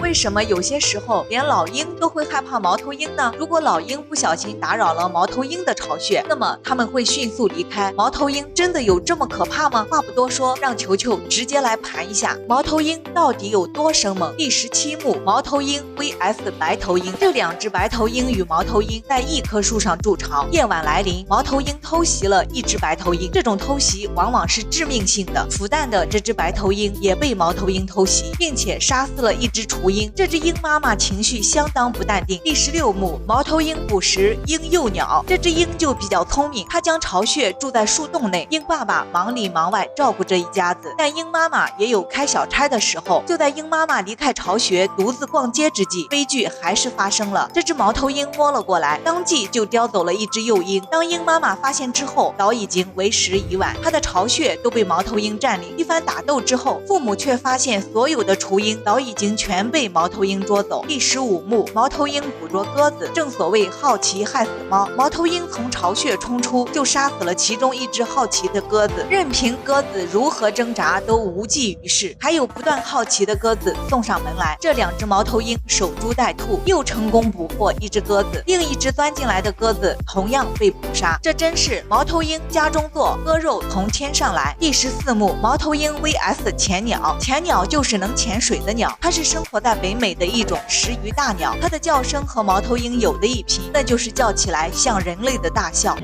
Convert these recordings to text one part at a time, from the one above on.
为什么有些时候连老鹰都会害怕猫头鹰呢？如果老鹰不小心打扰了猫头鹰的巢穴，那么它们会迅速离开。猫头鹰真的有这么可怕吗？话不多说，让球球直接来盘一下猫头鹰到底有多生猛。第17幕，猫头鹰 vs 白头鹰。这2只白头鹰与猫头鹰在一棵树上筑巢。夜晚来临，猫头鹰偷袭了一只白头鹰，这种偷袭往往是致命性的。孵蛋的这只白头鹰也被猫头鹰偷袭，并且杀死了一只雏鹰。这只鹰妈妈情绪相当不淡定。第16幕，猫头鹰捕食鹰幼鸟。这只鹰就比较聪明，它将巢穴住在树洞内。鹰爸爸忙里忙外照顾这一家子，但鹰妈妈也有开小差的时候。就在鹰妈妈离开巢穴独自逛街之际，悲剧还是发生了。这只猫头鹰摸了过来，当即就叼走了一只幼鹰。当鹰妈妈发现之后，早已经为时已晚，它的巢穴都被猫头鹰占领。一番打斗之后，父母却发现所有的雏鹰早已经全被猫头鹰捉走。第15幕，猫头鹰捕捉鸽子。正所谓好奇害死猫，猫头鹰从巢穴冲出，就杀死了其中一只好奇的鸽子。任凭鸽子如何挣扎都无济于事，还有不断好奇的鸽子送上门来。这2只猫头鹰守株待兔，又成功捕获一只鸽子，另一只钻进来的鸽子同样被捕杀。这真是猫头鹰家中坐，鸽肉从天上来。第14幕，猫头鹰 vs 潜鸟。潜鸟就是能潜水的鸟，它是生活在北美的一种食鱼大鸟，它的叫声和猫头鹰有的一拼，那就是叫起来像人类的大笑。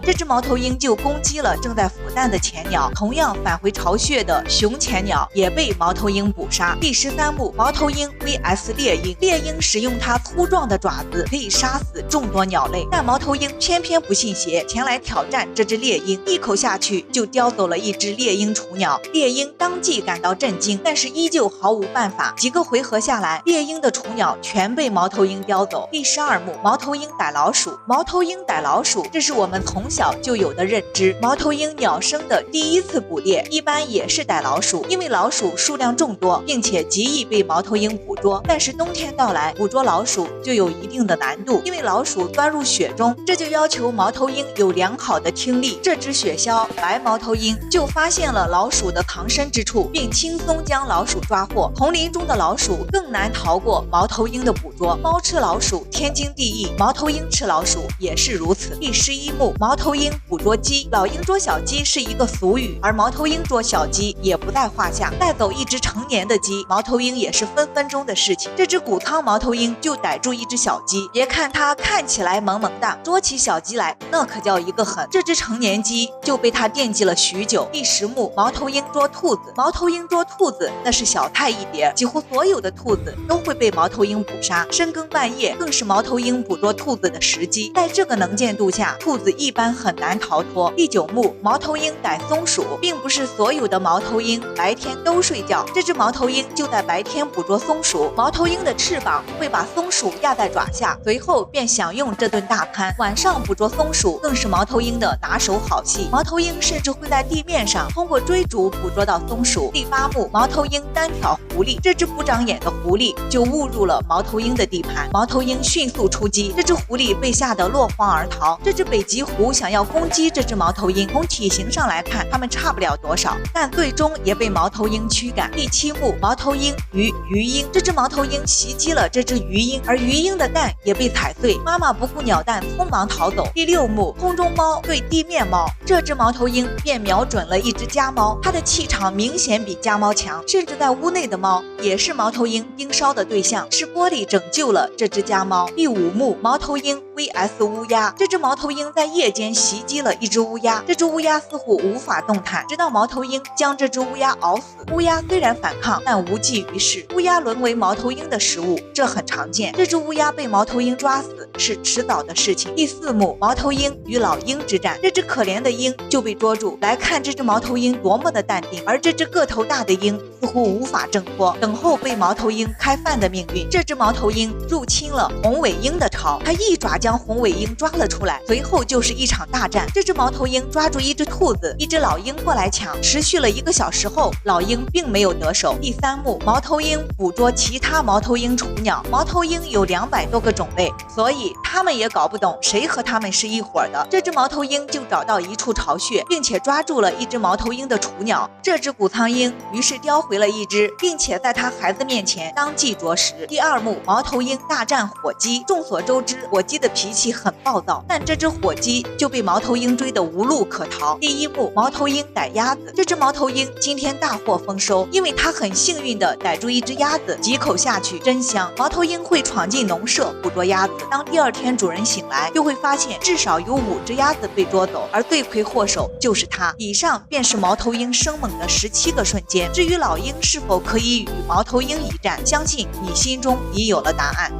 这只猫头鹰就攻击了正在孵蛋的潜鸟，同样返回巢穴的雄潜鸟也被猫头鹰捕杀。第13幕，猫头鹰 vs 猎鹰。猎鹰使用它粗壮的爪子可以杀死众多鸟类，但猫头鹰偏偏不信邪，前来挑战这只猎鹰，一口下去就叼走了一只猎鹰雏鸟。猎鹰当即感到震惊，但是依旧毫无办法。几个回合下来，猎鹰的雏鸟全被猫头鹰叼走。第12幕，猫头鹰逮老鼠。猫头鹰逮老鼠，这是我们从小就有的认知。猫头鹰鸟生的第一次捕猎一般也是逮老鼠，因为老鼠数量众多，并且极易被猫头鹰捕捉。但是冬天到来，捕捉老鼠就有一定的难度，因为老鼠钻入雪中，这就要求猫头鹰有良好的听力。这只雪鸮白猫头鹰就发现了老鼠的藏身之处，并轻松将老鼠抓获。丛林中的老鼠更难逃过猫头鹰的捕捉。猫吃老鼠天经地义，猫头鹰吃老鼠也是如此。第11幕，猫头鹰捕捉鸡。老鹰捉小鸡是一个俗语，而猫头鹰捉小鸡也不在话下。带走一只成年的鸡，猫头鹰也是分分钟的事情。这只谷仓猫头鹰就逮住一只小鸡，别看它看起来萌萌的，捉起小鸡来那可叫一个狠。这只成年鸡就被它惦记了许久。第10幕，猫头鹰捉兔子。猫头鹰捉兔子那是小菜一碟，几乎所有的兔子都会被猫头鹰捕杀。深更半夜更是猫头鹰捕捉兔子的时机，在这个能见度下，兔子一般很难逃脱。第9幕，猫头鹰逮松鼠。并不是所有的猫头鹰白天都睡觉，这只猫头鹰就在白天捕捉松鼠。猫头鹰的翅膀会把松鼠压在爪下，随后便享用这顿大餐。晚上捕捉松鼠更是猫头鹰的拿手好戏，猫头鹰甚至会在地面上通过追逐捕捉到松鼠。第8幕，猫头鹰单挑狐狸。这只不长眼的狐狸就误入了猫头鹰的地盘，猫头鹰迅速出击，这只狐狸被吓得落荒而逃。这只北极狐想要攻击这只猫头鹰，从体型上来看它们差不了多少，但最终也被猫头鹰驱赶。第7幕，猫头鹰与鱼鹰。这只猫头鹰袭击了这只鱼鹰，而鱼鹰的蛋也被踩碎，妈妈不顾鸟蛋匆忙逃走。第6幕，空中猫对地面猫。这只猫头鹰便瞄准了一只家猫，它的气场明显比家猫强，甚至在屋内的猫也是猫头鹰盯梢的对象，是玻璃拯救了这只家猫。第5幕，猫头鹰 vs 乌鸦。这只猫头鹰在夜间袭击了一只乌鸦，这只乌鸦似乎无法动弹，直到猫头鹰将这只乌鸦熬死。乌鸦虽然反抗，但无济于事，乌鸦沦为猫头鹰的食物，这很常见。这只乌鸦被猫头鹰抓死是迟早的事情。第4幕，猫头鹰与老鹰之战。这只可怜的鹰就被捉住，来看这只猫头鹰多么的淡定，而这只个头大的鹰似乎无法挣脱，等候被猫头鹰开饭的命运。这只猫头鹰入侵了红尾鹰的巢，它一爪将将红尾鹰抓了出来，随后就是一场大战。这只猫头鹰抓住一只兔子，一只老鹰过来抢，持续了1个小时后，老鹰并没有得手。第3幕，猫头鹰捕捉其他猫头鹰雏鸟。猫头鹰有200多个种类，所以他们也搞不懂谁和他们是一伙的。这只猫头鹰就找到一处巢穴，并且抓住了一只猫头鹰的雏鸟。这只谷仓鹰于是叼回了一只，并且在他孩子面前当即啄食。第2幕，猫头鹰大战火鸡。众所周知，火鸡的脾气很暴躁，但这只火鸡就被猫头鹰追得无路可逃。第1幕，猫头鹰逮鸭子。这只猫头鹰今天大获丰收，因为它很幸运地逮住一只鸭子，几口下去真香。猫头鹰会闯进农舍捕捉鸭子，当第2天主人醒来，就会发现至少有5只鸭子被捉走，而罪魁祸首就是它。以上便是猫头鹰生猛的17个瞬间。至于老鹰是否可以与猫头鹰一战，相信你心中已有了答案。